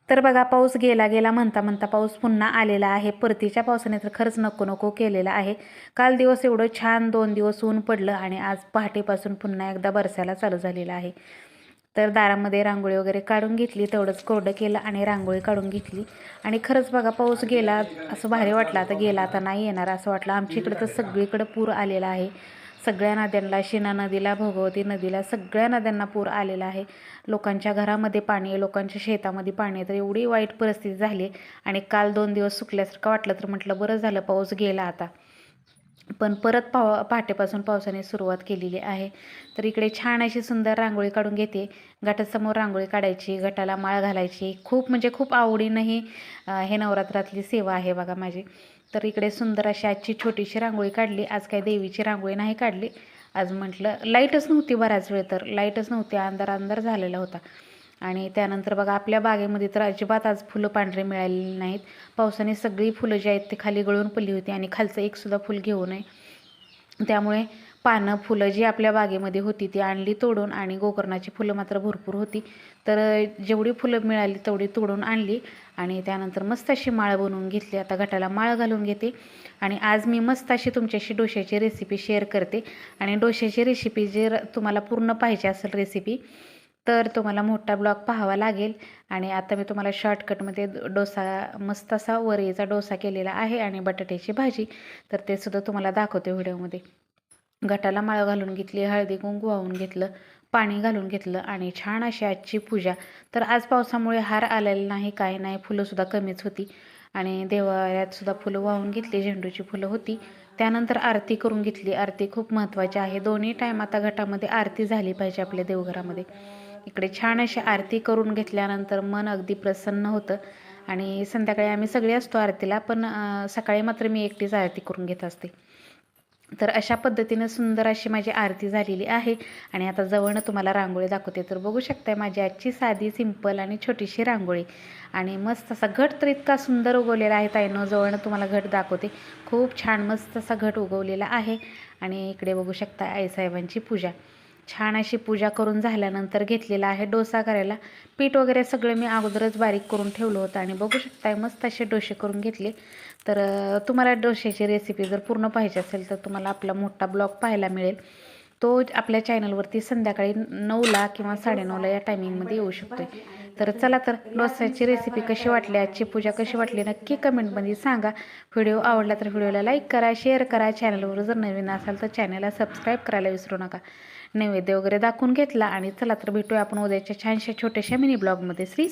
तर बघा पाऊस गेला गेला म्हणता म्हणता पाऊस पुन्हा आलेला आहे. परतीच्या पावसाने तर खरंच नको नको केलेला आहे. काल दिवस एवढं छान 2 दिवस ऊन पडलं आणि आज पहाटेपासून पुन्हा एकदा बरसायला चालू झालेला आहे. तर दारामध्ये रांगोळी वगैरे काढून घेतली, तेवढंच कोरडं केलं आणि रांगोळी काढून घेतली. आणि खरंच बघा पाऊस गेला असं भारी वाटलं. आता गेला आता नाही येणार असं वाटलं. आमच्या इकडं तर सगळीकडं पूर आलेला आहे. सगळ्या नद्यांना, शिना नदीला, भगवती नदीला, सगळ्या नद्यांना पूर आलेला आहे. लोकांच्या घरामध्ये पाणी आहे, लोकांच्या शेतामध्ये पाणी आहे. तर एवढी वाईट परिस्थिती झाली आणि काल 2 दिवस सुकल्यासारखं वाटलं. तर म्हटलं बरं झालं पाऊस गेला आता. पण परत पहाटेपासून पावसाने सुरुवात केलेली आहे. तर इकडे छान अशी सुंदर रांगोळी काढून घेते. घटासमोर रांगोळी काढायची, घटाला माळ घालायची. खूप म्हणजे खूप आवडीनं हे नवरात्रातली सेवा आहे बघा माझी. तर इकडे सुंदर अशी आजची छोटीशी रांगोळी काढली. आज काही देवीची रांगोळी नाही काढली. आज म्हटलं लाईटच नव्हती बराच वेळ, तर लाईटच नव्हती, अंधार अंधार झालेला होता. आणि त्यानंतर बघा आपल्या बागेमध्ये तर अजिबात आज फुलं पांढरे मिळालेली नाहीत. पावसाने सगळी फुलं जी आहेत ती खाली गळून पडली होती आणि खालचं एकसुद्धा फुल घेऊ नये. त्यामुळे पानं फुलं जी आपल्या बागेमध्ये होती ती आणली तोडून आणि गोकर्णाची फुलं मात्र भरपूर होती. तर जेवढी फुलं मिळाली तेवढी तोडून आणली आणि त्यानंतर मस्त अशी माळ बनवून घेतली. आता घटाला माळ घालून घेते आणि आज मी मस्त अशी तुमच्याशी डोश्याची रेसिपी शेअर करते. आणि डोश्याची रेसिपी जर तुम्हाला पूर्ण पाहिजे असेल रेसिपी तर तुम्हाला मोठा ब्लॉग पाहावा लागेल. आणि आता मी तुम्हाला शॉर्टकटमध्ये डोसा, मस्त असा वरईचा डोसा केलेला आहे आणि बटाट्याची भाजी, तर ते सुद्धा तुम्हाला दाखवते व्हिडिओमध्ये. घटाला माळ घालून घेतली, हळदी कुंकू वाहून घेतलं, पाणी घालून घेतलं आणि छान अशी आजची पूजा. तर आज पावसामुळे हार आलेला नाही, काय नाही, फुलंसुद्धा कमीच होती आणि देवाऱ्यातसुद्धा फुलं वाहून घेतली, झेंडूची फुलं होती. त्यानंतर आरती करून घेतली. आरती खूप महत्त्वाची आहे. दोन्ही टाईम आता घटामध्ये आरती झाली पाहिजे आपल्या देवघरामध्ये. इकडे छान अशी आरती करून घेतल्यानंतर मन अगदी प्रसन्न होतं. आणि संध्याकाळी आम्ही सगळे असतो आरतीला, पण सकाळी मात्र मी एकटीच आरती करून घेत असते. तर अशा पद्धतीनं सुंदर अशी माझी आरती झालेली आहे. आणि आता जवळनं तुम्हाला रांगोळी दाखवते. तर बघू शकताय माझी आजची साधी सिंपल आणि छोटीशी रांगोळी. आणि मस्त असा घट तर इतका सुंदर उगवलेला आहे ताईनं, जवळनं तुम्हाला घट दाखवते. खूप छान मस्त असा घट उगवलेला आहे. आणि इकडे बघू शकता आईसाहेबांची पूजा. छान अशी पूजा करून झाल्यानंतर घेतलेला आहे डोसा करायला. पीठ वगैरे सगळं मी अगोदरच बारीक करून ठेवलं होतं आणि बघू शकताय मस्त असे डोसे करून घेतले. तर तुम्हाला डोश्याची रेसिपी जर पूर्ण पाहिजे असेल तर तुम्हाला आपला मोठा ब्लॉग पाहायला मिळेल. तो आपल्या चॅनलवरती संध्याकाळी 9ला किंवा 9:30ला या टायमिंगमध्ये येऊ शकतो. तर चला, तर डोस्याची रेसिपी कशी वाटली, आजची पूजा कशी वाटली नक्की कमेंटमध्ये सांगा. व्हिडिओ आवडला तर व्हिडिओला लाईक करा, शेअर करा. चॅनलवर जर नवीन असाल तर चॅनलला सबस्क्राईब करायला विसरू नका. नैवेद्य वगैरे दाखवून घेतला आणि चला तर भेटूया आपण उद्याच्या छानशा छोट्याशा मिनी ब्लॉगमध्ये. श्री